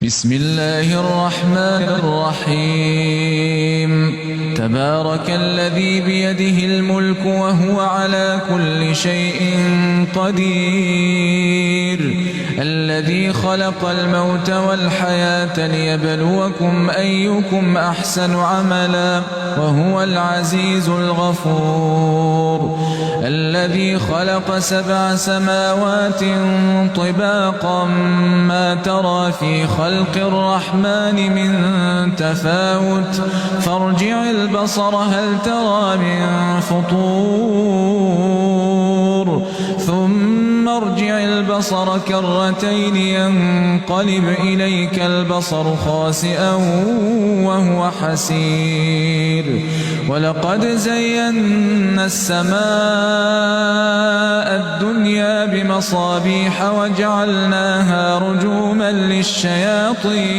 بسم الله الرحمن الرحيم تبارك الذي بيده الملك وهو على كل شيء قدير الذي خلق الموت والحياة ليبلوكم أيكم أحسن عملا وهو العزيز الغفور الذي خلق 7 سماوات طباقا ما ترى في خلق الرحمن من تفاوت فارجع البصر هل ترى من فطور ثم ارجع البصر كرتين ينقلب إليك البصر خاسئا وهو حسير ولقد زينا السماء الدنيا بمصابيح وجعلناها رجوما للشياطين